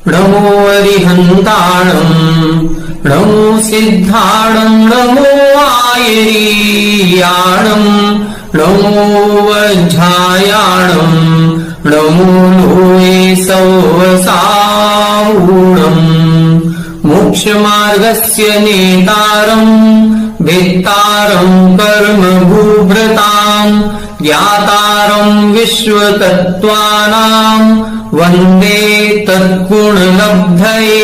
नमो अरिहन्ताणं नमो सिद्धाणं नमो आयरीयाणं नमो वज्रायाणं नमो लोये सौवसावूणं मोक्षमार्गस्य नेतारं भेत्तारं कर्मभूभृतां ज्ञातारं विश्वतत्त्वानां वंदे तत्गुणलब्धये।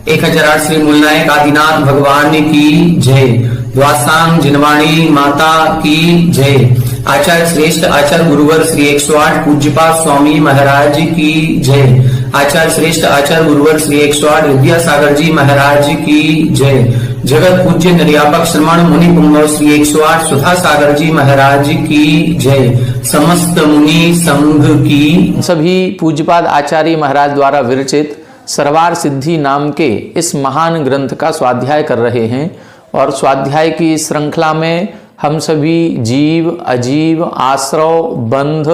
1008 श्री मूलनायक आदिनाथ भगवान की जय। द्वासांग जिनवाणी माता की जय। आचार्य श्रेष्ठ आचार्य गुरुवर श्री 108 पूज्यपाद स्वामी महाराज की जय। आचार्य श्रेष्ठ आचार्य गुरुवर श्री 108 विद्यासागर जी महाराज की जय। जगत पूज्य निर्यापक श्रमण मुनि पुंगव श्री 108 सुधा सागर जी महाराज की जय। समस्त मुनि संघ की। सभी पूज्यपाद आचार्य महाराज द्वारा विरचित सर्वार सिद्धि नाम के इस महान ग्रंथ का स्वाध्याय कर रहे हैं और स्वाध्याय की श्रृंखला में हम सभी जीव अजीव आश्रव बंध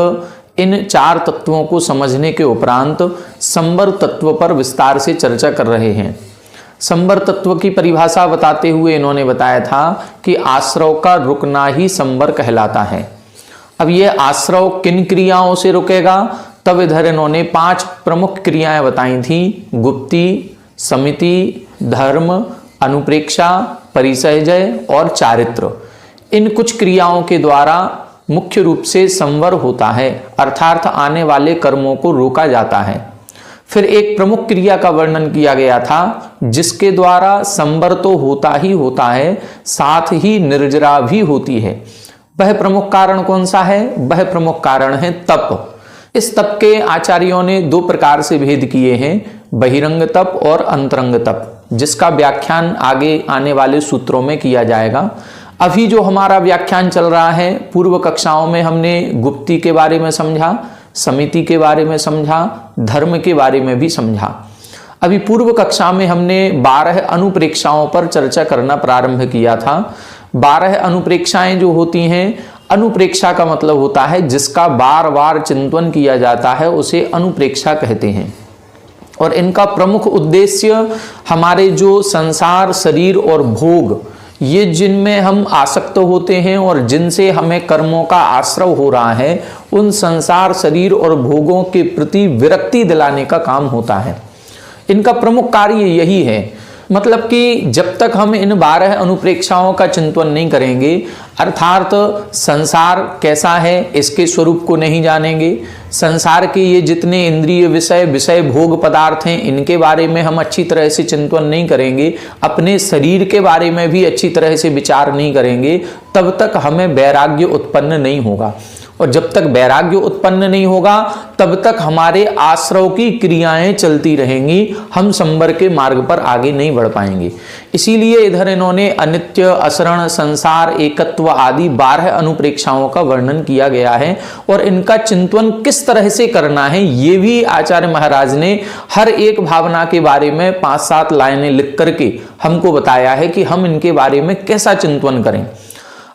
इन 4 तत्वों को समझने के उपरांत संवर तत्व पर विस्तार से चर्चा कर रहे हैं। संवर तत्व की परिभाषा बताते हुए इन्होंने बताया था कि आश्रव का रुकना ही संवर कहलाता है। अब ये आश्रव किन क्रियाओं से रुकेगा, तब इधर इन्होंने 5 प्रमुख क्रियाएं बताई थी। गुप्ती, समिति, धर्म, अनुप्रेक्षा, परिसहजय और चारित्र। इन कुछ क्रियाओं के द्वारा मुख्य रूप से संवर होता है, अर्थात आने वाले कर्मों को रोका जाता है। फिर एक प्रमुख क्रिया का वर्णन किया गया था जिसके द्वारा संवर तो होता ही होता है, साथ ही निर्जरा भी होती है। वह प्रमुख कारण कौन सा है? वह प्रमुख कारण है तप। इस तप के आचार्यों ने 2 प्रकार से भेद किए हैं, बहिरंग तप और अंतरंग तप, जिसका व्याख्यान आगे आने वाले सूत्रों में किया जाएगा। अभी जो हमारा व्याख्यान चल रहा है, पूर्व कक्षाओं में हमने गुप्ती के बारे में समझा, समिति के बारे में समझा, धर्म के बारे में भी समझा। अभी पूर्व कक्षा में हमने 12 अनुप्रेक्षाओं पर चर्चा करना प्रारंभ किया था। 12 अनुप्रेक्षाएं जो होती हैं, अनुप्रेक्षा का मतलब होता है जिसका बार बार चिंतन किया जाता है, उसे अनुप्रेक्षा कहते हैं। और इनका प्रमुख उद्देश्य हमारे जो संसार, शरीर और भोग, ये जिनमें हम आसक्त होते हैं और जिनसे हमें कर्मों का आश्रव हो रहा है, उन संसार, शरीर और भोगों के प्रति विरक्ति दिलाने का काम होता है। इनका प्रमुख कार्य यही है। मतलब कि जब तक हम इन 12 अनुप्रेक्षाओं का चिंतन नहीं करेंगे, अर्थात संसार कैसा है इसके स्वरूप को नहीं जानेंगे, संसार के ये जितने इंद्रिय विषय भोग पदार्थ हैं इनके बारे में हम अच्छी तरह से चिंतन नहीं करेंगे, अपने शरीर के बारे में भी अच्छी तरह से विचार नहीं करेंगे, तब तक हमें वैराग्य उत्पन्न नहीं होगा। और जब तक वैराग्य उत्पन्न नहीं होगा तब तक हमारे आश्रव की क्रियाएं चलती रहेंगी, हम संवर के मार्ग पर आगे नहीं बढ़ पाएंगे। इसीलिए इधर इन्होंने अनित्य, असरण, संसार, एकत्व आदि 12 अनुप्रेक्षाओं का वर्णन किया गया है। और इनका चिंतन किस तरह से करना है ये भी आचार्य महाराज ने हर एक भावना के बारे में 5-7 लाइनें लिख करके हमको बताया है कि हम इनके बारे में कैसा चिंतन करें।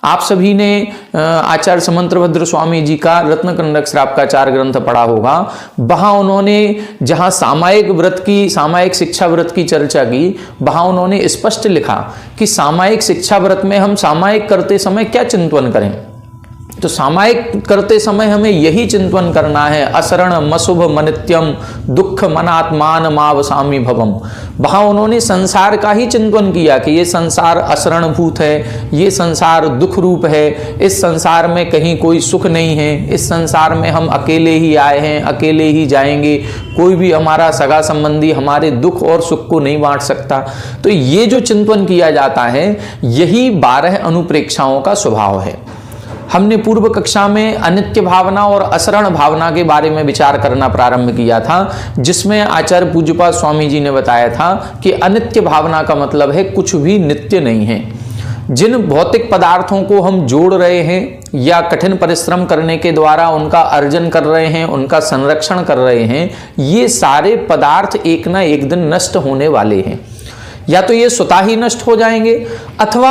आप सभी ने आचार्य समंतभद्र स्वामी जी का रत्नकंडक श्रावकाचार ग्रंथ पढ़ा होगा। वहां उन्होंने जहां सामायिक शिक्षा व्रत की चर्चा की, वहां उन्होंने स्पष्ट लिखा कि सामायिक शिक्षा व्रत में हम सामायिक करते समय क्या चिंतन करें। तो सामायिक करते समय हमें यही चिंतन करना है, असरण मशुभ मनित्यम दुख मनात्मान मावसामी भवम। वहां उन्होंने संसार का ही चिंतन किया कि ये संसार असरण भूत है, ये संसार दुख रूप है, इस संसार में कहीं कोई सुख नहीं है, इस संसार में हम अकेले ही आए हैं, अकेले ही जाएंगे, कोई भी हमारा सगा संबंधी हमारे दुख और सुख को नहीं बांट सकता। तो ये जो चिंतन किया जाता है, यही 12 अनुप्रेक्षाओं का स्वभाव है। हमने पूर्व कक्षा में अनित्य भावना और असरण भावना के बारे में विचार करना प्रारंभ किया था, जिसमें आचार्य पूज्यपाद स्वामी जी ने बताया था कि अनित्य भावना का मतलब है कुछ भी नित्य नहीं है। जिन भौतिक पदार्थों को हम जोड़ रहे हैं या कठिन परिश्रम करने के द्वारा उनका अर्जन कर रहे हैं, उनका संरक्षण कर रहे हैं, ये सारे पदार्थ एक ना एक दिन नष्ट होने वाले हैं। या तो ये स्वतः ही नष्ट हो जाएंगे, अथवा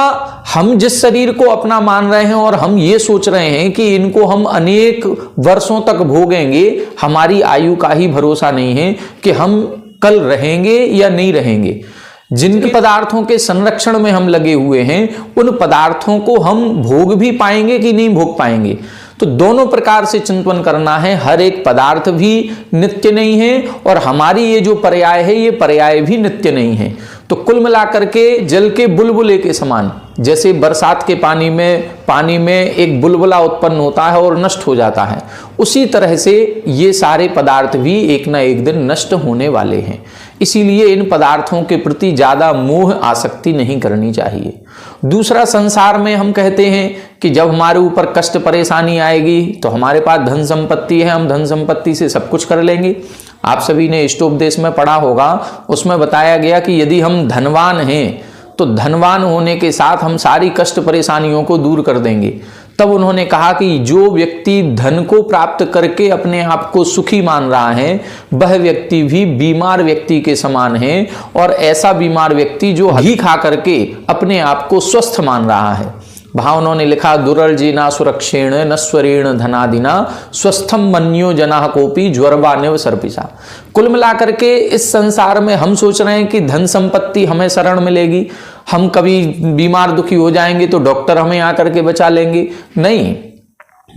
हम जिस शरीर को अपना मान रहे हैं और हम ये सोच रहे हैं कि इनको हम अनेक वर्षों तक भोगेंगे, हमारी आयु का ही भरोसा नहीं है कि हम कल रहेंगे या नहीं रहेंगे। जिन पदार्थों के संरक्षण में हम लगे हुए हैं, उन पदार्थों को हम भोग भी पाएंगे कि नहीं भोग पाएंगे। तो दोनों प्रकार से चिंतन करना है। हर एक पदार्थ भी नित्य नहीं है और हमारी ये जो पर्याय है, ये पर्याय भी नित्य नहीं है। तो कुल मिलाकर के जल के बुलबुले के समान, जैसे बरसात के पानी में एक बुलबुला उत्पन्न होता है और नष्ट हो जाता है, उसी तरह से ये सारे पदार्थ भी एक ना एक दिन नष्ट होने वाले हैं। इसीलिए इन पदार्थों के प्रति ज्यादा मोह आसक्ति नहीं करनी चाहिए। दूसरा, संसार में हम कहते हैं कि जब हमारे ऊपर कष्ट परेशानी आएगी तो हमारे पास धन संपत्ति है, हम धन संपत्ति से सब कुछ कर लेंगे। आप सभी ने इष्टोपदेश में पढ़ा होगा, उसमें बताया गया कि यदि हम धनवान हैं तो धनवान होने के साथ हम सारी कष्ट परेशानियों को दूर कर देंगे। तब उन्होंने कहा कि जो व्यक्ति धन को प्राप्त करके अपने आप को सुखी मान रहा है, वह व्यक्ति भी बीमार व्यक्ति के समान है, और ऐसा बीमार व्यक्ति जो घी खा करके अपने आप को स्वस्थ मान रहा है। वहां उन्होंने लिखा, दुरर्जिना सुरक्षेण नश्वरेण धनादिना स्वस्थम मन्यो जना कोपी ज्वरवानिव सर्पिसा। कुल मिलाकर के इस संसार में हम सोच रहे हैं कि धन संपत्ति हमें शरण मिलेगी, हम कभी बीमार दुखी हो जाएंगे तो डॉक्टर हमें आकर के बचा लेंगे। नहीं,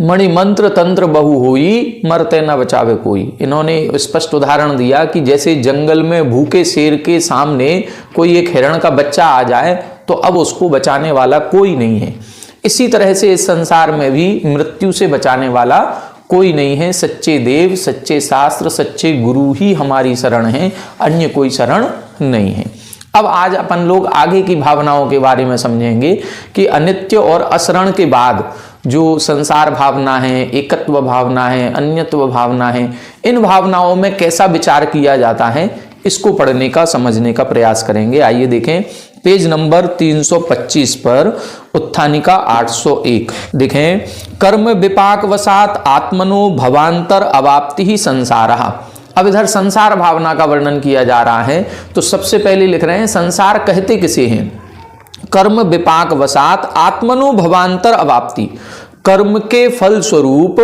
मणि मंत्र तंत्र बहु होई मरते न बचावे कोई। इन्होंने स्पष्ट उदाहरण दिया कि जैसे जंगल में भूखे शेर के सामने कोई एक हिरण का बच्चा आ जाए तो अब उसको बचाने वाला कोई नहीं है। इसी तरह से इस संसार में भी मृत्यु से बचाने वाला कोई नहीं है। सच्चे देव, सच्चे शास्त्र, सच्चे गुरु ही हमारी शरण है, अन्य कोई शरण नहीं है। अब आज अपन लोग आगे की भावनाओं के बारे में समझेंगे कि अनित्य और असरण के बाद जो संसार भावना है, एकत्व भावना है, अन्यत्व भावना है, इन भावनाओं में कैसा विचार किया जाता है, इसको पढ़ने का, समझने का प्रयास करेंगे। आइए देखें पेज नंबर 325 पर उत्थानिका 801 देखें, कर्म विपाक वसात आत्मनो भवांतर अवाप्ति ही संसारः। अब इधर संसार भावना का वर्णन किया जा रहा है। तो सबसे पहले लिख रहे हैं, संसार कहते किसे हैं? कर्म विपाक वसात आत्मनो भवांतर अवाप्ति। कर्म के फल स्वरूप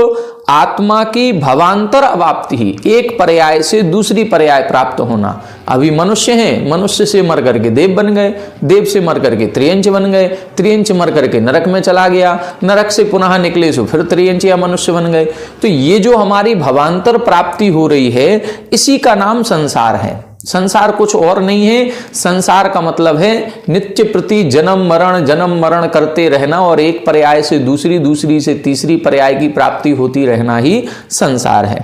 आत्मा की भवांतर अवाप्ति ही, एक पर्याय से दूसरी पर्याय प्राप्त होना। अभी मनुष्य हैं, मनुष्य से मर करके देव बन गए, देव से मर करके त्रियंच बन गए, त्रियंच मर करके नरक में चला गया, नरक से पुनः निकले सो फिर त्रियंच या मनुष्य बन गए। तो ये जो हमारी भवांतर प्राप्ति हो रही है, इसी का नाम संसार है। संसार कुछ और नहीं है। संसार का मतलब है नित्य प्रति जन्म मरण करते रहना और एक पर्याय से दूसरी, दूसरी से तीसरी पर्याय की प्राप्ति होती रहना ही संसार है।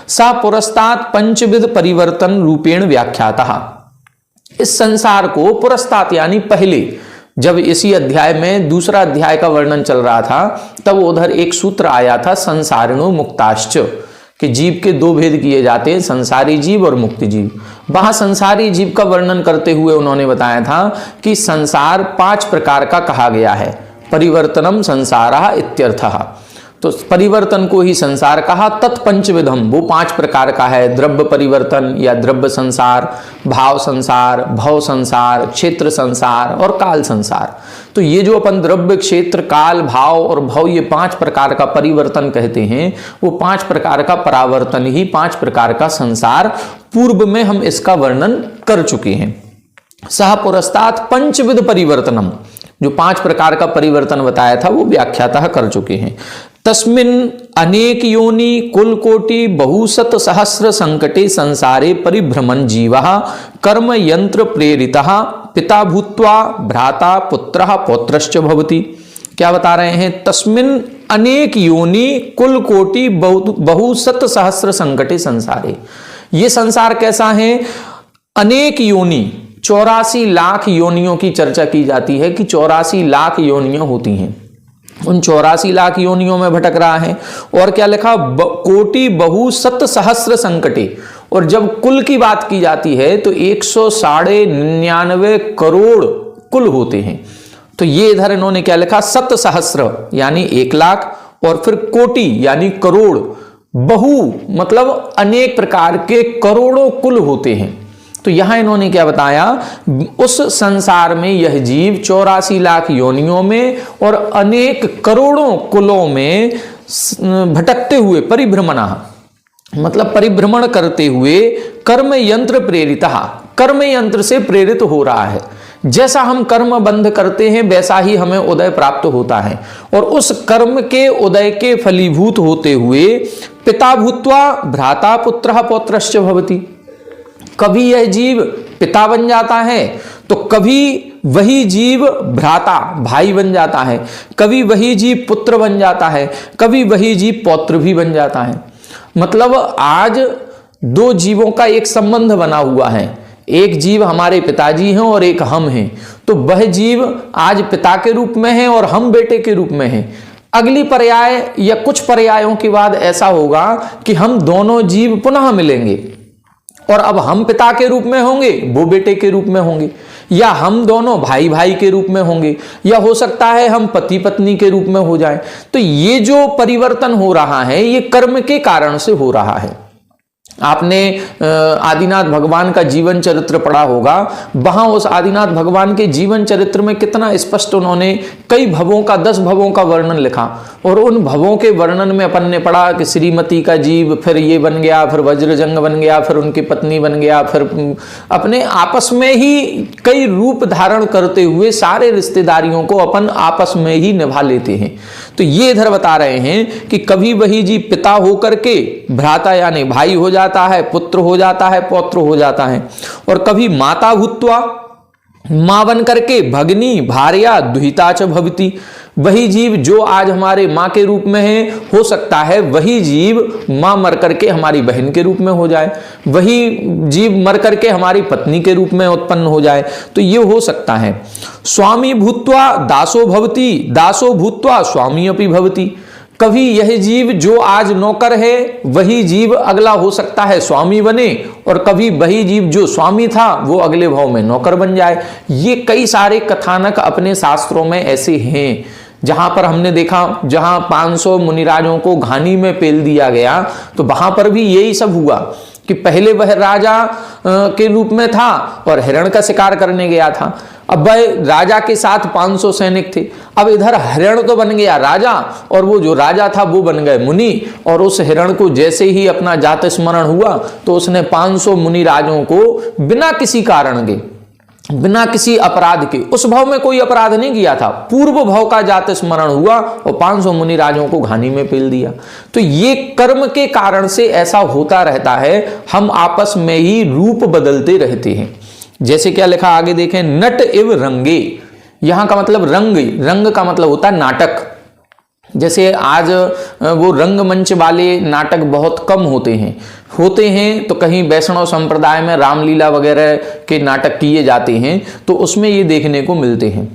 सा पुरस्तात् पंचविध परिवर्तन रूपेण व्याख्यातः। इस संसार को पुरस्तात् यानी पहले, जब इसी अध्याय में दूसरा अध्याय का वर्णन चल रहा था, तब उधर एक सूत्र आया था, संसारिणो मुक्ताश्च, कि जीव के दो भेद किए जाते हैं, संसारी जीव और मुक्ति जीव। वहां संसारी जीव का वर्णन करते हुए उन्होंने बताया था कि संसार 5 प्रकार का कहा गया है। परिवर्तनम संसारः इत्यर्थः। तो परिवर्तन को ही संसार कहा। तत्पंचविधम, वो 5 प्रकार का है। द्रव्य परिवर्तन या द्रव्य संसार, भाव संसार, भव संसार, क्षेत्र संसार और काल संसार। तो ये जो अपन द्रव्य, क्षेत्र, काल, भाव और भव, ये 5 प्रकार का परिवर्तन कहते हैं, वो 5 प्रकार का परावर्तन ही 5 प्रकार का संसार। पूर्व में हम इसका वर्णन कर चुके हैं। सह पुरस्तात् पंचविध परिवर्तनम, जो 5 प्रकार का परिवर्तन बताया था वो व्याख्यातः कर चुके हैं। तस्मिन् अनेक योनि कुल कोटि बहुशत सहस्र संकटे संसारे परिभ्रमन् जीवः कर्म यंत्र प्रेरितः पिता भूत्वा भ्राता पुत्रः पौत्रश्च भवति। क्या बता रहे हैं? तस्मिन् अनेक योनि कुल कोटि बहुशत सहस्र संकटे संसारे। ये संसार कैसा है? अनेक योनि, 84 लाख योनियों की चर्चा की जाती है कि 84 लाख योनियां होती हैं। उन 84 लाख योनियों में भटक रहा है। और क्या लिखा, कोटि बहु सत सहस्र संकटे। और जब कुल की बात की जाती है तो 199 करोड़ कुल होते हैं। तो ये इधर इन्होंने क्या लिखा, सत सहस्र यानी 1 लाख, और फिर कोटि यानी करोड़, बहु मतलब अनेक प्रकार के करोड़ों कुल होते हैं। तो यहां इन्होंने क्या बताया, उस संसार में यह जीव 84 लाख योनियों में और अनेक करोड़ों कुलों में भटकते हुए, परिभ्रमणा मतलब परिभ्रमण करते हुए, कर्म यंत्र प्रेरिता, कर्म यंत्र से प्रेरित हो रहा है। जैसा हम कर्म बंध करते हैं वैसा ही हमें उदय प्राप्त होता है। और उस कर्म के उदय के फलीभूत होते हुए पिता भूत्वा भ्राता पुत्रः पौत्रश्च भवति। कभी यह जीव पिता बन जाता है तो कभी वही जीव भ्राता भाई बन जाता है, कभी वही जीव पुत्र बन जाता है, कभी वही जीव पौत्र भी बन जाता है। मतलब आज 2 जीवों का एक संबंध बना हुआ है, एक जीव हमारे पिताजी हैं और एक हम हैं। तो वह जीव आज पिता के रूप में है और हम बेटे के रूप में हैं। अगली पर्याय या कुछ पर्यायों के बाद ऐसा होगा कि हम दोनों जीव पुनः मिलेंगे और अब हम पिता के रूप में होंगे, वो बेटे के रूप में होंगे, या हम दोनों भाई भाई के रूप में होंगे, या हो सकता है हम पति पत्नी के रूप में हो जाएं। तो ये जो परिवर्तन हो रहा है ये कर्म के कारण से हो रहा है। आपने आदिनाथ भगवान का जीवन चरित्र पढ़ा होगा, वहां उस आदिनाथ भगवान के जीवन चरित्र में कितना स्पष्ट उन्होंने कई भवों का 10 भवों का वर्णन लिखा। और उन भवों के वर्णन में अपन ने पढ़ा कि श्रीमती का जीव फिर ये बन गया, फिर वज्रजंग बन गया, फिर उनकी पत्नी बन गया, फिर अपने आपस में ही कई रूप धारण करते हुए सारे रिश्तेदारियों को अपन आपस में ही निभा लेते हैं। तो ये इधर बता रहे हैं कि कभी वही जीव पिता होकर के भ्राता यानी भाई हो जाता है, पुत्र हो जाता है, पौत्र हो जाता है, और कभी माता भूत्वा मां बन करके भगनी भार्या दुहिता च भवती। वही जीव जो आज हमारे मां के रूप में है, हो सकता है वही जीव मां मर करके हमारी बहन के रूप में हो जाए, वही जीव मर करके हमारी पत्नी के रूप में उत्पन्न हो जाए। तो ये हो सकता है। स्वामी भूत्वा दासो भवती, दासो भूत्वा स्वामी अपि भवती। कभी यह जीव जो आज नौकर है वही जीव अगला हो सकता है स्वामी बने, और कभी वही जीव जो स्वामी था वो अगले भाव में नौकर बन जाए। ये कई सारे कथानक अपने शास्त्रों में ऐसे हैं, जहां पर हमने देखा जहां 500 मुनिराजों को घानी में पेल दिया गया, तो वहां पर भी यही सब हुआ कि पहले वह राजा के रूप में था और हिरण का शिकार करने गया था। अब वह राजा के साथ 500 सैनिक थे। अब इधर हिरण तो बन गया राजा और वो जो राजा था वो बन गए मुनि। और उस हिरण को जैसे ही अपना जात स्मरण हुआ तो उसने 500 मुनि राजों को बिना किसी कारण के, बिना किसी अपराध के, उस भाव में कोई अपराध नहीं किया था, पूर्व भाव का जात स्मरण हुआ और 500 मुनि राजों को घानी में पेल दिया। तो ये कर्म के कारण से ऐसा होता रहता है, हम आपस में ही रूप बदलते रहते हैं। जैसे क्या लिखा आगे देखें, नट इव रंगे। यहां का मतलब रंग, रंग का मतलब होता है नाटक। जैसे आज वो रंगमंच वाले नाटक बहुत कम होते हैं तो कहीं वैष्णव संप्रदाय में रामलीला वगैरह के नाटक किए जाते हैं तो उसमें ये देखने को मिलते हैं।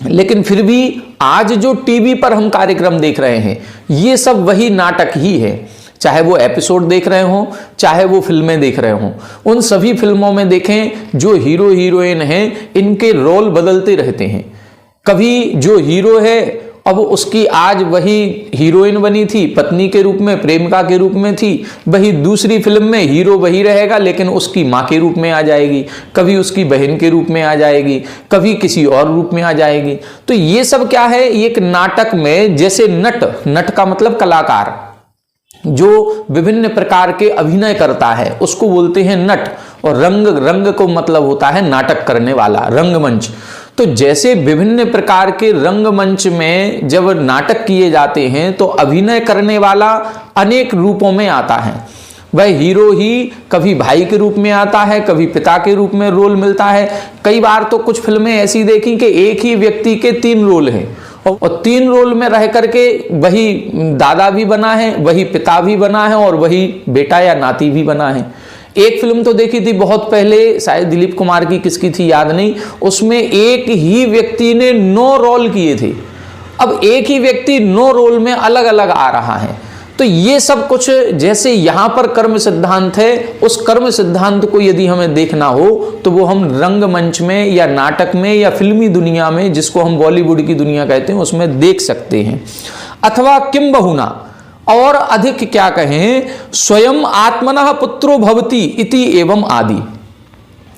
लेकिन फिर भी आज जो टीवी पर हम कार्यक्रम देख रहे हैं ये सब वही नाटक ही है। चाहे वो एपिसोड देख रहे हो, चाहे वो फिल्में देख रहे हो, उन सभी फिल्मों में देखें जो हीरो हीरोइन हैं इनके रोल बदलते रहते हैं। कभी जो हीरो है अब उसकी आज वही हीरोइन बनी थी, पत्नी के रूप में, प्रेमिका के रूप में थी, वही दूसरी फिल्म में हीरो वही रहेगा लेकिन उसकी माँ के रूप में आ जाएगी, कभी उसकी बहन के रूप में आ जाएगी, कभी किसी और रूप में आ जाएगी। तो ये सब क्या है, एक नाटक में जैसे नट, नट का मतलब कलाकार, जो विभिन्न प्रकार के अभिनय करता है उसको बोलते हैं नट। और रंग, रंग को मतलब होता है नाटक करने वाला, रंगमंच। तो जैसे विभिन्न प्रकार के रंगमंच में जब नाटक किए जाते हैं तो अभिनय करने वाला अनेक रूपों में आता है। वह हीरो ही कभी भाई के रूप में आता है, कभी पिता के रूप में रोल मिलता है। कई बार तो कुछ फिल्में ऐसी देखी कि एक ही व्यक्ति के 3 रोल हैं और 3 रोल में रह करके वही दादा भी बना है, वही पिता भी बना है और वही बेटा या नाती भी बना है। एक फिल्म तो देखी थी बहुत पहले, शायद दिलीप कुमार की, किसकी थी याद नहीं, उसमें एक ही व्यक्ति ने 9 रोल किए थे। अब एक ही व्यक्ति 9 रोल में अलग अलग आ रहा है। तो ये सब कुछ जैसे यहां पर कर्म सिद्धांत है, उस कर्म सिद्धांत को यदि हमें देखना हो तो वो हम रंगमंच में या नाटक में या फिल्मी दुनिया में, जिसको हम बॉलीवुड की दुनिया कहते हैं, उसमें देख सकते हैं। अथवा किम बहुना, और अधिक क्या कहें, स्वयं आत्मनः पुत्रो भवति इति एवं आदि।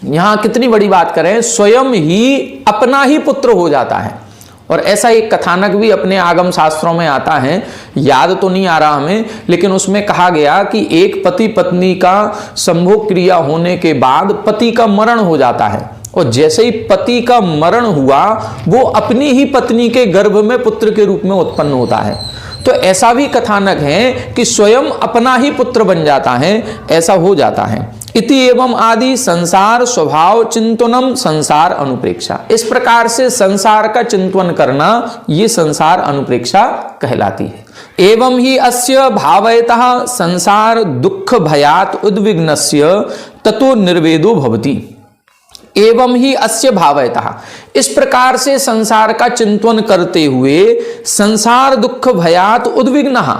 यहां कितनी बड़ी बात करें, स्वयं ही अपना ही पुत्र हो जाता है। और ऐसा एक कथानक भी अपने आगम शास्त्रों में आता है, याद तो नहीं आ रहा हमें, लेकिन उसमें कहा गया कि एक पति पत्नी का संभोग क्रिया होने के बाद पति का मरण हो जाता है, और जैसे ही पति का मरण हुआ वो अपनी ही पत्नी के गर्भ में पुत्र के रूप में उत्पन्न होता है। तो ऐसा भी कथानक है कि स्वयं अपना ही पुत्र बन जाता है, ऐसा हो जाता है। इति एवं आदि संसार स्वभाव चिंतनम संसार अनुप्रेक्षा। इस प्रकार से संसार का चिंतन करना ये संसार अनुप्रेक्षा कहलाती है। एवं ही अस्य भावयतः संसार दुख भयात उद्विग्नस्य ततो निर्वेदो भवति। एवं ही अस्य भावयतः, इस प्रकार से संसार का चिंतन करते हुए संसार दुख भयात उद्विग्नः,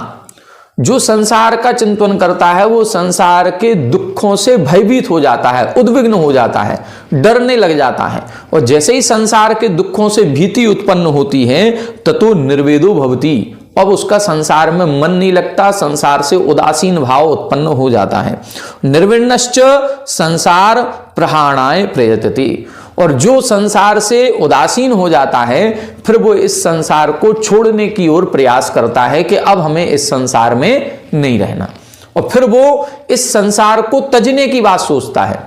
जो संसार का चिंतन करता है वो संसार के दुखों से भयभीत हो जाता है, उद्विग्न हो जाता है, डरने लग जाता है। और जैसे ही संसार के दुखों से भीति उत्पन्न होती है ततो निर्वेदो भवति, अब उसका संसार में मन नहीं लगता, संसार से उदासीन भाव उत्पन्न हो जाता है। निर्विण्णश्च संसार प्रहाणाय प्रयतति, और जो संसार से उदासीन हो जाता है फिर वो इस संसार को छोड़ने की ओर प्रयास करता है कि अब हमें इस संसार में नहीं रहना, और फिर वो इस संसार को त्यजने की बात सोचता है।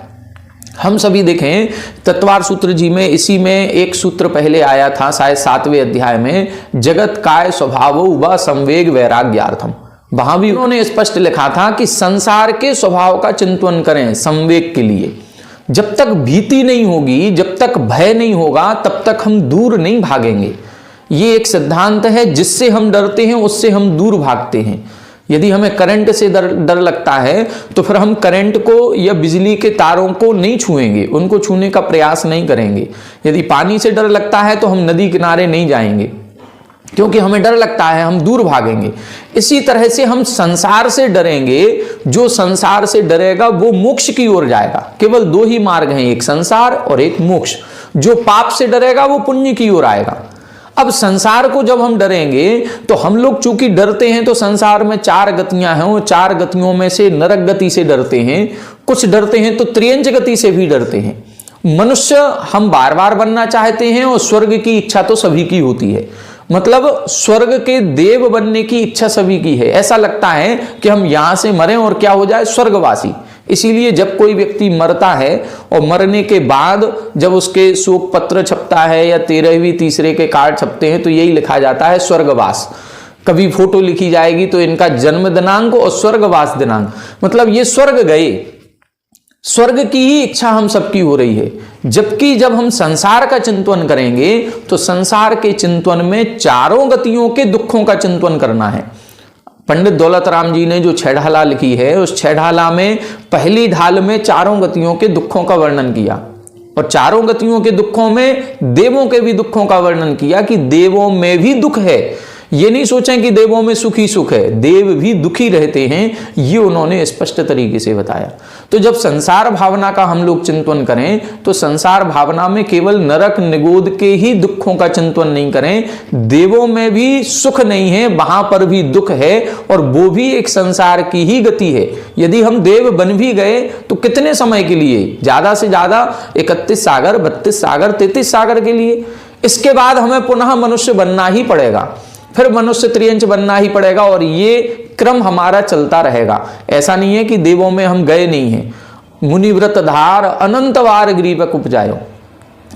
हम सभी देखें तत्वार सूत्र जी में, इसी में एक सूत्र पहले आया था शायद 7वें अध्याय में, जगत काय स्वभावो व संवेग वैराग्यार्थम। वहां भी उन्होंने स्पष्ट लिखा था कि संसार के स्वभाव का चिंतन करें संवेग के लिए। जब तक भीति नहीं होगी, जब तक भय नहीं होगा, तब तक हम दूर नहीं भागेंगे। ये एक सिद्धांत है, जिससे हम डरते हैं उससे हम दूर भागते हैं। यदि हमें करंट से डर लगता है तो फिर हम करंट को या बिजली के तारों को नहीं छुएंगे, उनको छूने का प्रयास नहीं करेंगे। यदि पानी से डर लगता है तो हम नदी किनारे नहीं जाएंगे, क्योंकि हमें डर लगता है, हम दूर भागेंगे। इसी तरह से हम संसार से डरेंगे, जो संसार से डरेगा वो मोक्ष की ओर जाएगा। केवल 2 ही मार्ग हैं, एक संसार और एक मोक्ष। जो पाप से डरेगा वो पुण्य की ओर आएगा। अब संसार को जब हम डरेंगे तो हम लोग चूंकि डरते हैं तो संसार में 4 गतियां हैं, वो 4 गतियों में से नरक गति से डरते हैं, कुछ डरते हैं तो त्रियंच गति से भी डरते हैं। मनुष्य हम बार बार बनना चाहते हैं, और स्वर्ग की इच्छा तो सभी की होती है। मतलब स्वर्ग के देव बनने की इच्छा सभी की है। ऐसा लगता है कि हम यहां से मरें और क्या हो जाए, स्वर्गवासी। इसीलिए जब कोई व्यक्ति मरता है और मरने के बाद जब उसके शोक पत्र छपता है या 13वीं तीसरे के कार्ड छपते हैं तो यही लिखा जाता है स्वर्गवास। कभी फोटो लिखी जाएगी तो इनका जन्म दिनांक और स्वर्गवास दिनांक, मतलब ये स्वर्ग गए। स्वर्ग की ही इच्छा हम सबकी हो रही है। जबकि जब हम संसार का चिंतन करेंगे तो संसार के चिंतन में 4 गतियों के दुखों का चिंतन करना है। पंडित दौलत राम जी ने जो 6 ढाला लिखी है, उस 6 ढाला में पहली ढाल में 4 गतियों के दुखों का वर्णन किया, और 4 गतियों के दुखों में देवों के भी दुखों का वर्णन किया कि देवों में भी दुख है। ये नहीं सोचें कि देवों में सुख ही सुख है, देव भी दुखी रहते हैं, ये उन्होंने स्पष्ट तरीके से बताया। तो जब संसार भावना का हम लोग चिंतन करें तो संसार भावना में केवल नरक निगोद के ही दुखों का चिंतन नहीं करें, देवों में भी सुख नहीं है, वहां पर भी दुख है, और वो भी एक संसार की ही गति है। यदि हम देव बन भी गए तो कितने समय के लिए, ज्यादा से ज्यादा 31 सागर, 32 सागर, 33 सागर के लिए। इसके बाद हमें पुनः मनुष्य बनना ही पड़ेगा, फिर मनुष्य त्रियंच बनना ही पड़ेगा, और ये क्रम हमारा चलता रहेगा। ऐसा नहीं है कि देवों में हम गए नहीं हैं। मुनिव्रत धार अनंत बार ग्रीवक उपजायो,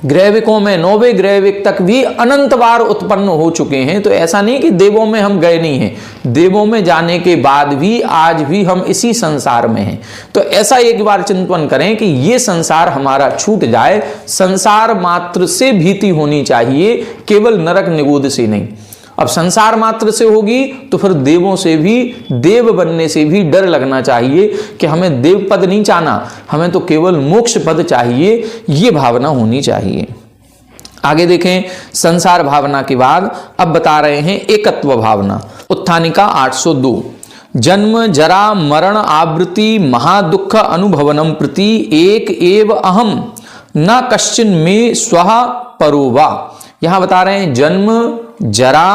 ग्रैविकों में 9वें ग्रैविक तक भी अनंत बार उत्पन्न हो चुके हैं। तो ऐसा नहीं कि देवों में हम गए नहीं हैं, देवों में जाने के बाद भी आज भी हम इसी संसार में हैं। तो ऐसा एक बार चिंतन करें कि ये संसार हमारा छूट जाए। संसार मात्र से भीति होनी चाहिए, केवल नरक निगोद से नहीं। अब संसार मात्र से होगी तो फिर देवों से भी, देव बनने से भी डर लगना चाहिए कि हमें देव पद नहीं चाहना, हमें तो केवल मोक्ष पद चाहिए, ये भावना होनी चाहिए। आगे देखें, संसार भावना के बाद अब बता रहे हैं एकत्व भावना। उत्थानिका 802। जन्म जरा मरण आवृत्ति महादुख अनुभवनम प्रति एक एव अहम न कश्चिन में स्वः परो वा। यहां बता रहे हैं जन्म जरा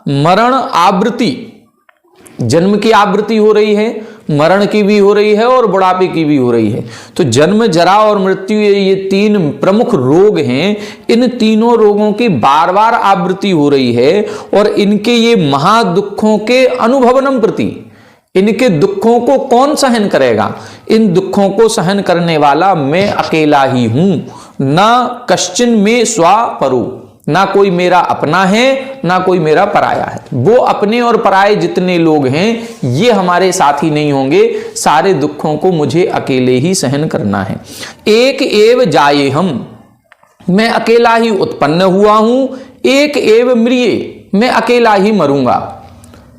मरण आवृत्ति, जन्म की आवृत्ति हो रही है, मरण की भी हो रही है और बुढ़ापे की भी हो रही है। तो जन्म जरा और मृत्यु ये तीन प्रमुख रोग हैं। इन तीनों रोगों की बार बार आवृत्ति हो रही है और इनके ये महादुखों के अनुभवनम प्रति, इनके दुखों को कौन सहन करेगा? इन दुखों को सहन करने वाला मैं अकेला ही हूं। ना कश्चिन में स्वा परो, ना कोई मेरा अपना है ना कोई मेरा पराया है। वो अपने और पराये जितने लोग हैं ये हमारे साथी नहीं होंगे। सारे दुखों को मुझे अकेले ही सहन करना है। एक एव जाये हम, मैं अकेला ही उत्पन्न हुआ हूं। एक एव म्रिये, मैं अकेला ही मरूंगा।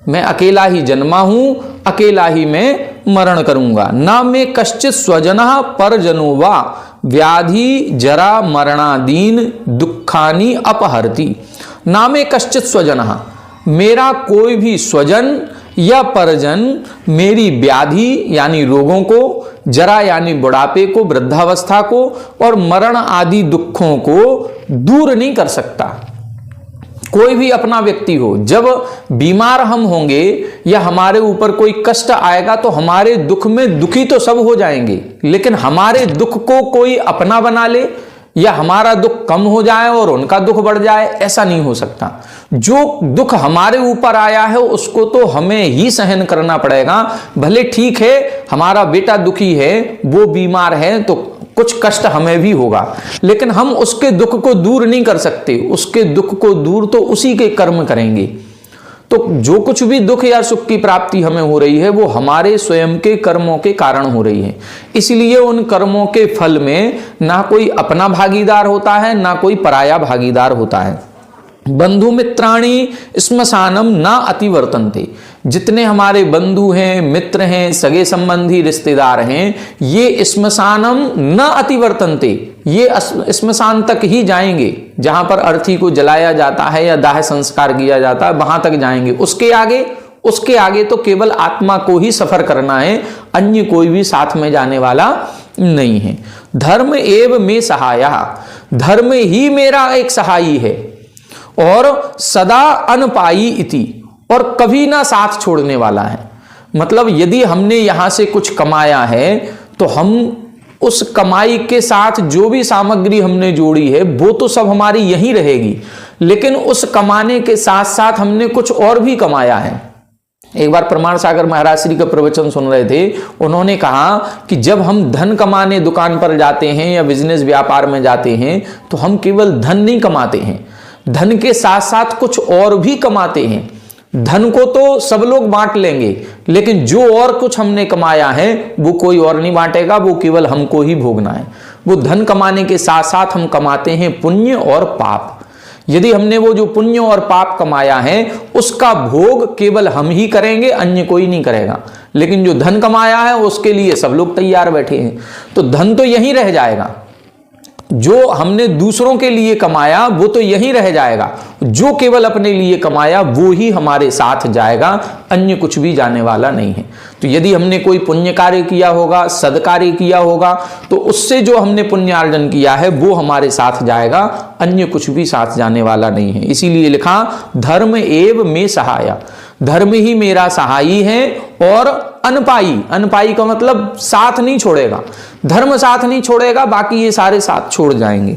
मैं अकेला ही जन्मा हूं, अकेला ही मैं मरण करूंगा। ना मैं कश्चित स्वजनः परजनो वा व्याधि जरा मरणादीन दुखानि अपहरति। ना मैं कश्चित स्वजनः, मेरा कोई भी स्वजन या परजन मेरी व्याधि यानी रोगों को, जरा यानी बुढ़ापे को, वृद्धावस्था को और मरण आदि दुखों को दूर नहीं कर सकता। कोई भी अपना व्यक्ति हो, जब बीमार हम होंगे या हमारे ऊपर कोई कष्ट आएगा तो हमारे दुख में दुखी तो सब हो जाएंगे, लेकिन हमारे दुख को कोई अपना बना ले या हमारा दुख कम हो जाए और उनका दुख बढ़ जाए, ऐसा नहीं हो सकता। जो दुख हमारे ऊपर आया है उसको तो हमें ही सहन करना पड़ेगा। भले ठीक है हमारा बेटा दुखी है, वो बीमार है तो कुछ कष्ट हमें भी होगा, लेकिन हम उसके दुख को दूर नहीं कर सकते। उसके दुख को दूर तो उसी के कर्म करेंगे। तो जो कुछ भी दुख या सुख की प्राप्ति हमें हो रही है वो हमारे स्वयं के कर्मों के कारण हो रही है। इसलिए उन कर्मों के फल में ना कोई अपना भागीदार होता है ना कोई पराया भागीदार होता है। बंधु मित्राणी श्मशानम ना अतिवर्तन्ते, जितने हमारे बंधु हैं, मित्र हैं, सगे संबंधी, रिश्तेदार हैं, ये श्मशानम न अतिवर्तन्ते, ये श्मशान तक ही जाएंगे। जहां पर अर्थी को जलाया जाता है या दाह संस्कार किया जाता है वहां तक जाएंगे। उसके आगे तो केवल आत्मा को ही सफर करना है, अन्य कोई भी साथ में जाने वाला नहीं है। धर्म एव में सहाया, धर्म ही मेरा एक सहाई है और सदा अनपाई इति, और कभी ना साथ छोड़ने वाला है। मतलब यदि हमने यहां से कुछ कमाया है तो हम उस कमाई के साथ जो भी सामग्री हमने जोड़ी है वो तो सब हमारी यहीं रहेगी, लेकिन उस कमाने के साथ साथ हमने कुछ और भी कमाया है। एक बार प्रमाण सागर महाराज श्री का प्रवचन सुन रहे थे, उन्होंने कहा कि जब हम धन कमाने दुकान पर जाते हैं या बिजनेस व्यापार में जाते हैं तो हम केवल धन नहीं कमाते हैं, धन के साथ साथ कुछ और भी कमाते हैं। धन को तो सब लोग बांट लेंगे, लेकिन जो और कुछ हमने कमाया है वो कोई और नहीं बांटेगा, वो केवल हमको ही भोगना है। वो धन कमाने के साथ साथ हम कमाते हैं पुण्य और पाप। यदि हमने वो जो पुण्य और पाप कमाया है उसका भोग केवल हम ही करेंगे, अन्य कोई नहीं करेगा। लेकिन जो धन कमाया है उसके लिए सब लोग तैयार बैठे हैं। तो धन तो यहीं रह जाएगा, जो हमने दूसरों के लिए कमाया वो तो यहीं रह जाएगा, जो केवल अपने लिए कमाया वो ही हमारे साथ जाएगा, अन्य कुछ भी जाने वाला नहीं है। तो यदि हमने कोई पुण्य कार्य किया होगा, सदकार्य किया होगा, तो उससे जो हमने पुण्यार्जन किया है वो हमारे साथ जाएगा, अन्य कुछ भी साथ जाने वाला नहीं है। इसीलिए लिखा धर्म एव में सहाया, धर्म ही मेरा सहाई है और अनपाई, अनपाई का मतलब साथ नहीं छोड़ेगा, धर्म साथ नहीं छोड़ेगा, बाकी ये सारे साथ छोड़ जाएंगे।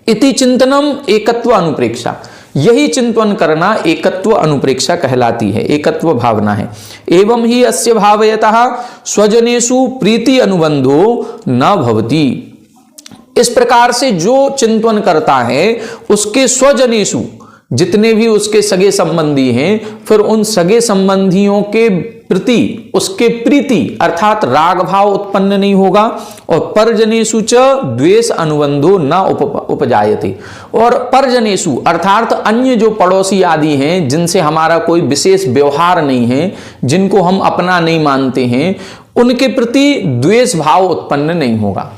इति चिंतनम एकत्व अनुप्रेक्षा, यही चिंतन करना एकत्व अनुप्रेक्षा कहलाती है, एकत्व भावना है। एवं ही अस्य भावयतः स्वजनेषु प्रीति अनुबंधो न भवति, इस प्रकार से जो चिंतन करता है उसके स्वजनेषु, जितने भी उसके सगे संबंधी हैं, फिर उन सगे संबंधियों के प्रति उसके प्रीति अर्थात राग भाव उत्पन्न नहीं होगा। और परजनेषु च द्वेष अनुबंधो न उपजायते, और परजनेषु अर्थात अन्य जो पड़ोसी आदि हैं जिनसे हमारा कोई विशेष व्यवहार नहीं है, जिनको हम अपना नहीं मानते हैं, उनके प्रति द्वेष भाव उत्पन्न नहीं होगा।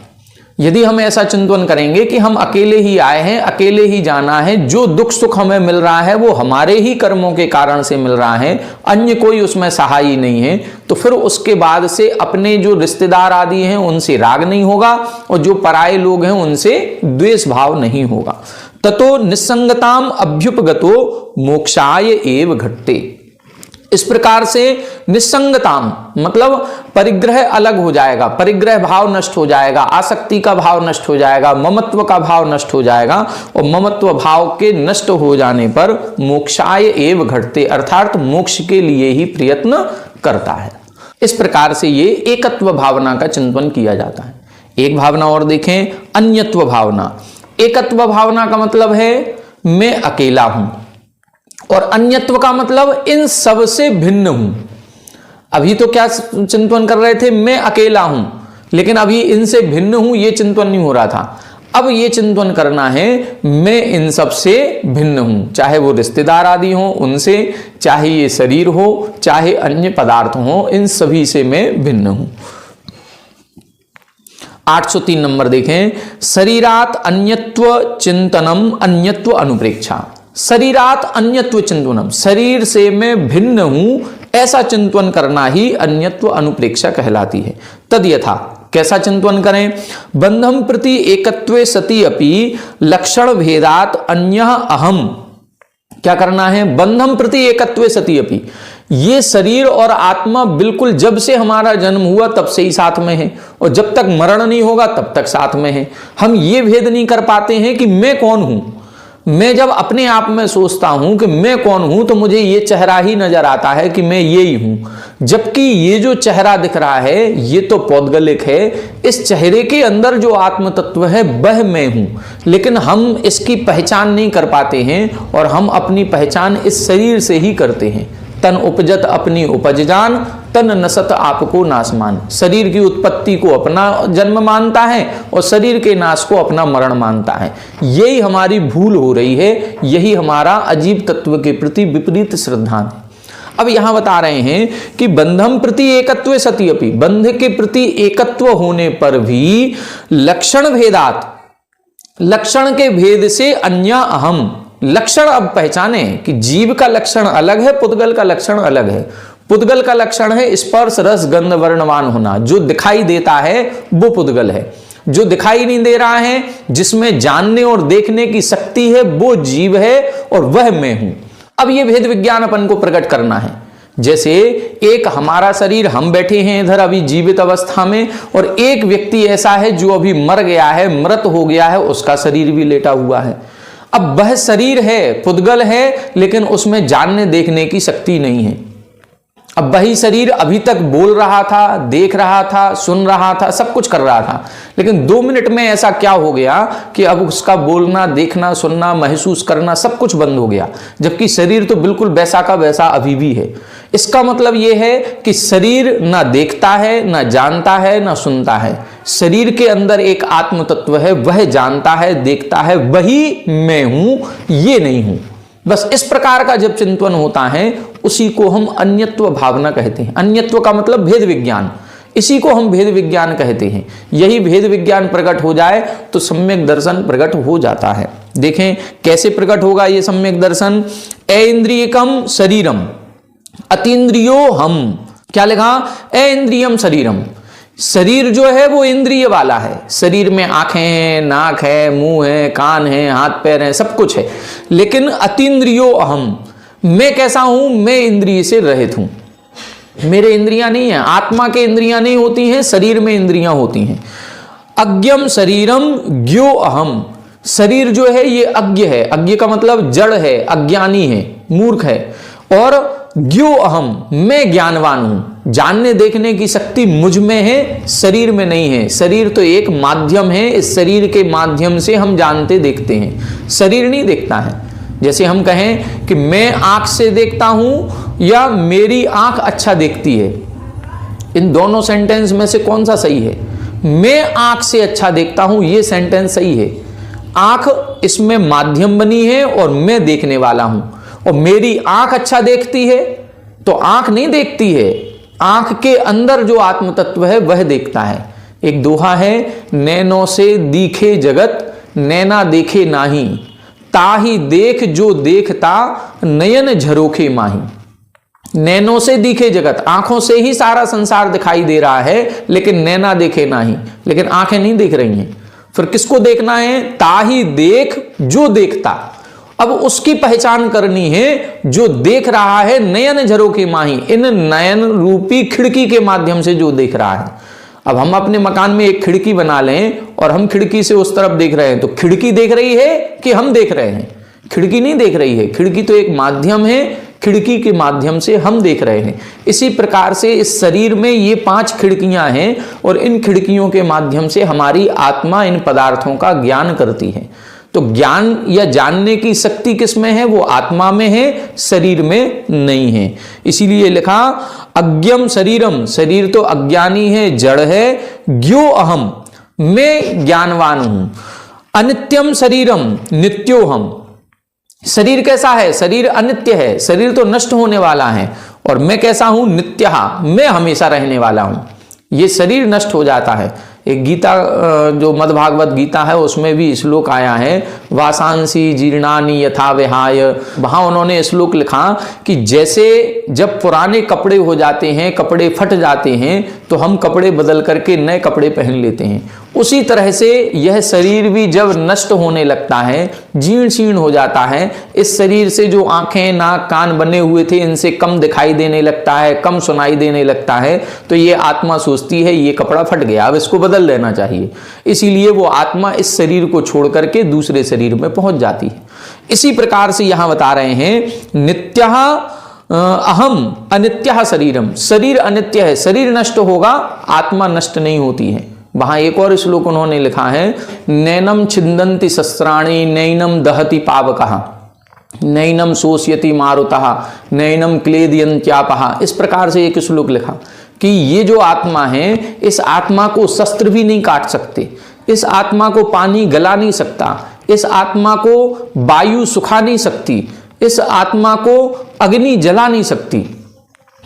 यदि हम ऐसा चिंतन करेंगे कि हम अकेले ही आए हैं, अकेले ही जाना है, जो दुख सुख हमें मिल रहा है वो हमारे ही कर्मों के कारण से मिल रहा है, अन्य कोई उसमें सहाय नहीं है, तो फिर उसके बाद से अपने जो रिश्तेदार आदि हैं उनसे राग नहीं होगा और जो पराये लोग हैं उनसे द्वेष भाव नहीं होगा। ततो निसंगताम अभ्युपगतो मोक्षाय एव घट्टे। इस प्रकार से निसंगताम मतलब परिग्रह अलग हो जाएगा, परिग्रह भाव नष्ट हो जाएगा, आसक्ति का भाव नष्ट हो जाएगा, ममत्व का भाव नष्ट हो जाएगा और ममत्व भाव के नष्ट हो जाने पर मोक्षाय एव घटते अर्थात मोक्ष के लिए ही प्रयत्न करता है। इस प्रकार से ये एकत्व भावना का चिंतन किया जाता है। एक भावना और देखें, अन्यत्व भावना। एकत्व भावना का मतलब है मैं अकेला हूं और अन्यत्व का मतलब इन सब से भिन्न हूं। अभी तो क्या चिंतन कर रहे थे, मैं अकेला हूं, लेकिन अभी इनसे भिन्न हूं ये चिंतन नहीं हो रहा था। अब ये चिंतन करना है मैं इन सब से भिन्न हूं, चाहे वो रिश्तेदार आदि हो उनसे, चाहे ये शरीर हो, चाहे अन्य पदार्थ हो, इन सभी से मैं भिन्न हूं। 803 नंबर देखें, शरीरात अन्यत्व चिंतनम अन्यत्व अनुप्रेक्षा। शरीरात अन्यत्व चिंतनम, शरीर से मैं भिन्न हूं ऐसा चिंतन करना ही अन्यत्व अनुप्रेक्षा कहलाती है। तद यथा, कैसा चिंतन करें, बंधम प्रति एकत्वे सति अपि लक्षण भेदात अन्य अहम। क्या करना है, बंधम प्रति एकत्वे सति अपि, ये शरीर और आत्मा बिल्कुल जब से हमारा जन्म हुआ तब से ही साथ में है और जब तक मरण नहीं होगा तब तक साथ में है। हम ये भेद नहीं कर पाते हैं कि मैं कौन हूं। मैं जब अपने आप में सोचता हूं कि मैं कौन हूं तो मुझे ये चेहरा ही नजर आता है कि मैं ये ही हूं, जबकि ये जो चेहरा दिख रहा है ये तो पौद्गलिक है। इस चेहरे के अंदर जो आत्म तत्व है वह मैं हूं, लेकिन हम इसकी पहचान नहीं कर पाते हैं और हम अपनी पहचान इस शरीर से ही करते हैं। तन उपजत अपनी उपज जान, तन नसत आपको नासमान। शरीर की उत्पत्ति को अपना जन्म मानता है और शरीर के नाश को अपना मरण मानता है। यही हमारी भूल हो रही है, यही हमारा अजीब तत्व के प्रति विपरीत श्रद्धा है। अब यहां बता रहे हैं कि बंधम प्रति एकत्व सति अपि, बंध के प्रति एकत्व होने पर भी लक्षण भेदात, लक्षण के भेद से अन्य अहम। लक्षण अब पहचाने कि जीव का लक्षण अलग है, पुद्गल का लक्षण अलग है। पुद्गल का लक्षण है स्पर्श रस गंध वर्णवान होना, जो दिखाई देता है वो पुद्गल है। जो दिखाई नहीं दे रहा है, जिसमें जानने और देखने की शक्ति है, वो जीव है और वह मैं हूं। अब ये भेद विज्ञान अपन को प्रकट करना है। जैसे एक हमारा शरीर, हम बैठे हैं इधर अभी जीवित अवस्था में, और एक व्यक्ति ऐसा है जो अभी मर गया है, मृत हो गया है, उसका शरीर भी लेटा हुआ है। अब वह शरीर है, पुद्गल है, लेकिन उसमें जानने देखने की शक्ति नहीं है। अब वही शरीर अभी तक बोल रहा था, देख रहा था, सुन रहा था, सब कुछ कर रहा था, लेकिन 2 मिनट में ऐसा क्या हो गया कि अब उसका बोलना, देखना, सुनना, महसूस करना सब कुछ बंद हो गया, जबकि शरीर तो बिल्कुल वैसा का वैसा अभी भी है। इसका मतलब यह है कि शरीर ना देखता है, ना जानता है, ना सुनता है। शरीर के अंदर एक आत्म तत्व है, वह जानता है, देखता है, वही मैं हूं, ये नहीं हूं। बस इस प्रकार का जब चिंतन होता है उसी को हम अन्यत्व भावना कहते हैं। अन्यत्व का मतलब भेद विज्ञान, इसी को हम भेद विज्ञान कहते हैं। यही भेद विज्ञान प्रकट हो जाए तो सम्यक दर्शन प्रकट हो जाता है। देखें कैसे प्रकट होगा ये सम्यक दर्शन। ऐन्द्रियकम शरीरम अतीन्द्रियो हम, क्या लिखा, ऐन्द्रियम शरीरम। शरीर जो है वो इंद्रिय वाला है, शरीर में आंखें हैं, नाक है, मुंह है, कान है, हाथ पैर है, सब कुछ है, लेकिन अतीन्द्रियो अहम, मैं कैसा हूं, मैं इंद्रिय से रहित हूं। मेरे इंद्रियां नहीं है, आत्मा के इंद्रियां नहीं होती हैं, शरीर में इंद्रियां होती हैं। अज्ञम शरीरम ज्ञो अहम, शरीर जो है ये अज्ञ है, अज्ञ का मतलब जड़ है, अज्ञानी है, मूर्ख है। और ज्ञो अहम, मैं ज्ञानवान हूं, जानने देखने की शक्ति मुझ में है, शरीर में नहीं है। शरीर तो एक माध्यम है, इस शरीर के माध्यम से हम जानते देखते हैं, शरीर नहीं देखता है। जैसे हम कहें कि मैं आंख से देखता हूं या मेरी आंख अच्छा देखती है, इन दोनों सेंटेंस में से कौन सा सही है? मैं आंख से अच्छा देखता हूं, यह सेंटेंस सही है। आंख इसमें माध्यम बनी है और मैं देखने वाला हूं, और मेरी आंख अच्छा देखती है तो आंख नहीं देखती है, आंख के अंदर जो आत्म तत्व है वह देखता है। एक दोहा है, नैनों से दीखे जगत नैना देखे नाही, ताही देख जो देखता नयन झरोखे माही। नैनों से दिखे जगत, आंखों से ही सारा संसार दिखाई दे रहा है, लेकिन नैना देखे नाही, लेकिन आंखें नहीं देख रही हैं। फिर किसको देखना है? ताही देख जो देखता। अब उसकी पहचान करनी है जो देख रहा है नयन झरोखे माही, इन नयन रूपी खिड़की के माध्यम से जो देख रहा है। अब हम अपने मकान में एक खिड़की बना लें और हम खिड़की से उस तरफ देख रहे हैं, तो खिड़की देख रही है कि हम देख रहे हैं? खिड़की नहीं देख रही है, खिड़की तो एक माध्यम है, खिड़की के माध्यम से हम देख रहे हैं। इसी प्रकार से इस शरीर में ये 5 खिड़कियां हैं और इन खिड़कियों के माध्यम से हमारी आत्मा इन पदार्थों का ज्ञान करती है। तो ज्ञान या जानने की शक्ति किसमें है? वो आत्मा में है, शरीर में नहीं है। इसीलिए लिखा अज्ञम शरीरम, शरीर तो अज्ञानी है, जड़ है। ज्ञो अहम, मैं ज्ञानवान हूं। अनित्यम शरीरम नित्योहम, शरीर कैसा है? शरीर अनित्य है, शरीर तो नष्ट होने वाला है। और मैं कैसा हूं? नित्यहा, मैं हमेशा रहने वाला हूं। ये शरीर नष्ट हो जाता है। एक गीता जो मद्भागवत गीता है उसमें भी श्लोक आया है, वासांसी जीर्णानि यथा विहाय। वहां उन्होंने श्लोक लिखा कि जैसे जब पुराने कपड़े हो जाते हैं, कपड़े फट जाते हैं, तो हम कपड़े बदल करके नए कपड़े पहन लेते हैं, उसी तरह से यह शरीर भी जब नष्ट होने लगता है, जीर्ण शीर्ण हो जाता है, इस शरीर से जो आंखें नाक कान बने हुए थे इनसे कम दिखाई देने लगता है, कम सुनाई देने लगता है, तो ये आत्मा सोचती है ये कपड़ा फट गया, अब इसको बदल लेना चाहिए। इसीलिए वो आत्मा इस शरीर को छोड़ करके दूसरे शरीर में पहुंच जाती है। इसी प्रकार से यहां बता रहे हैं नित्यः अहम अनित्यः शरीरम, शरीर अनित्य है, शरीर नष्ट होगा, आत्मा नष्ट नहीं होती है। वहां एक और श्लोक उन्होंने लिखा है, नैनम छिन्दन्ति शस्त्राणि नैनम दहति पावकः नैनम शोष्यति मारुतः नैनम क्लेदयन्त्यापः। इस प्रकार से एक श्लोक लिखा कि ये जो आत्मा है, इस आत्मा को शस्त्र भी नहीं काट सकते, इस आत्मा को पानी गला नहीं सकता, इस आत्मा को वायु सुखा नहीं सकती, इस आत्मा को अग्नि जला नहीं सकती।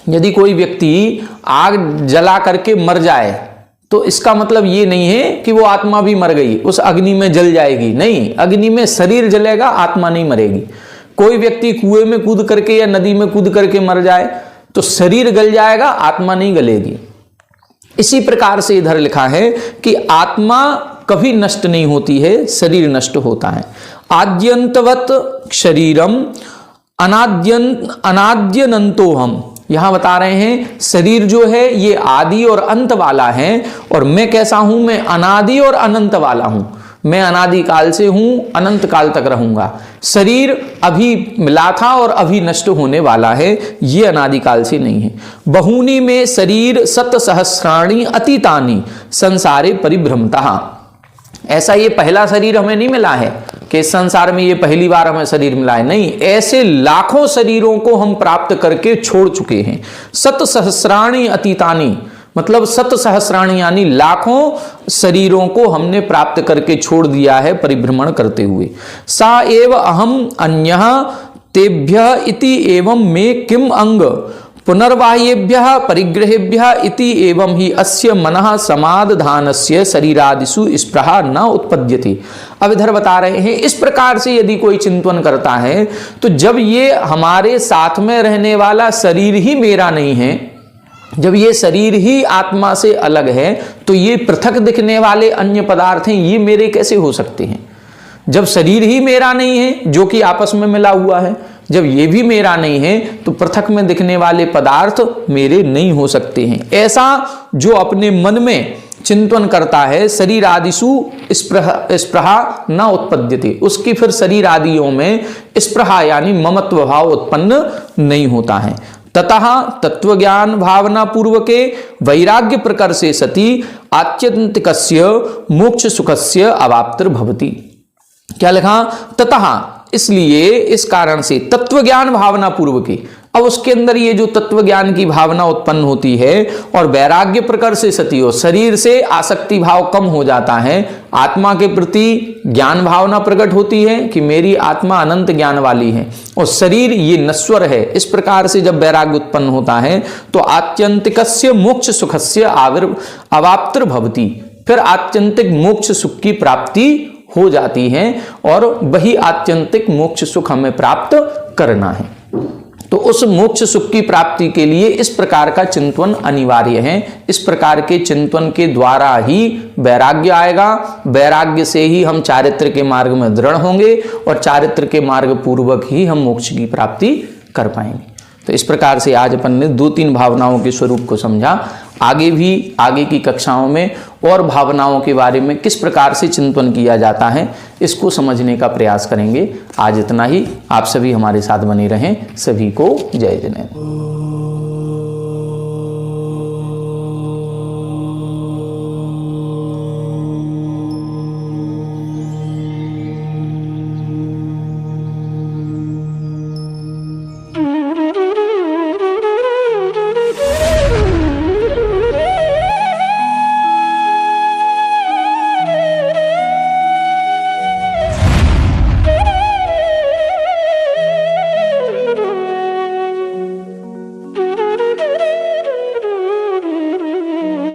यदि कोई व्यक्ति आग जला करके मर जाए तो इसका मतलब ये नहीं है कि वो आत्मा भी मर गई, उस अग्नि में जल जाएगी, नहीं, अग्नि में शरीर जलेगा, आत्मा नहीं मरेगी। कोई व्यक्ति कुएं में कूद करके या नदी में कूद करके मर जाए तो शरीर गल जाएगा, आत्मा नहीं गलेगी। इसी प्रकार से इधर लिखा है कि आत्मा कभी नष्ट नहीं होती है, शरीर नष्ट होता है। आद्यंतवत शरीरम अनाद्यनंतोहम, यहां बता रहे हैं शरीर जो है ये आदि और अंत वाला है, और मैं कैसा हूं? मैं अनादि और अनंत वाला हूं। मैं अनादि काल से हूं, अनंत काल तक रहूंगा। शरीर अभी मिला था और अभी नष्ट होने वाला है, ये अनादि काल से नहीं है। बहुनी में शरीर सत सहस्राणी अतीतानी संसारे परिभ्रमतः, ऐसा ये पहला शरीर हमें नहीं मिला है कि इस संसार में ये पहली बार हमें शरीर मिला है, नहीं, ऐसे लाखों शरीरों को हम प्राप्त करके छोड़ चुके हैं। सत सहस्राणी अतीतानी, मतलब सत सहस्राणी यानी लाखों शरीरों को हमने प्राप्त करके छोड़ दिया है परिभ्रमण करते हुए। सा एव अहम अन्यः तेभ्यः इति एवं मे किम अंग पुनर्बाह्येभ्यः परिग्रहेभ्यः इति एवं ही अस्य मनः समाधानस्य शरीरादिषु स्पृहा न उत्पद्यते। अब इधर बता रहे हैं इस प्रकार से यदि कोई चिंतन करता है तो जब ये हमारे साथ में रहने वाला शरीर ही मेरा नहीं है, जब ये शरीर ही आत्मा से अलग है, तो ये पृथक दिखने वाले अन्य पदार्थ हैं, ये मेरे कैसे हो सकते हैं? जब शरीर ही मेरा नहीं है जो कि आपस में मिला हुआ है, जब ये भी मेरा नहीं है तो पृथक में दिखने वाले पदार्थ मेरे नहीं हो सकते हैं। ऐसा जो अपने मन में चिंतन करता है, शरीर आदिषु स्पृहा न उत्पद्यते, उसकी फिर शरीर आदियों में स्पृहा यानी ममत्व भाव उत्पन्न नहीं होता है। ततः तत्वज्ञान भावना पूर्वके वैराग्य प्रकर्षे सति आत्यंतिकस्य मोक्ष सुखस्य अवाप्तिर्भवति। क्या लिखा? ततः, इसलिए इस कारण से तत्व ज्ञान भावना पूर्व की, अब उसके अंदर ये जो तत्व ज्ञान की भावना उत्पन्न होती है और वैराग्य प्रकर से सती हो, शरीर से आसक्ति भाव कम हो जाता है, आत्मा के प्रति ज्ञान भावना प्रकट होती है कि मेरी आत्मा अनंत ज्ञान वाली है और शरीर ये नश्वर है। इस प्रकार से जब वैराग्य उत्पन्न होता है तो आत्यंतिकस्य मोक्ष सुखस्य अवाप्तिर्भवति, फिर आत्यंतिक मोक्ष सुख की प्राप्ति हो जाती है और वही आत्यंतिक मोक्ष सुख हमें प्राप्त करना है। तो उस मोक्ष सुख की प्राप्ति के लिए इस प्रकार का चिंतन अनिवार्य है। इस प्रकार के चिंतन के द्वारा ही वैराग्य आएगा, वैराग्य से ही हम चारित्र के मार्ग में दृढ़ होंगे और चारित्र के मार्ग पूर्वक ही हम मोक्ष की प्राप्ति कर पाएंगे। तो इस प्रकार से आज अपन ने 2-3 भावनाओं के स्वरूप को समझा। आगे भी आगे की कक्षाओं में और भावनाओं के बारे में किस प्रकार से चिंतन किया जाता है इसको समझने का प्रयास करेंगे। आज इतना ही। आप सभी हमारे साथ बने रहें। सभी को जय जिनेन्द्र।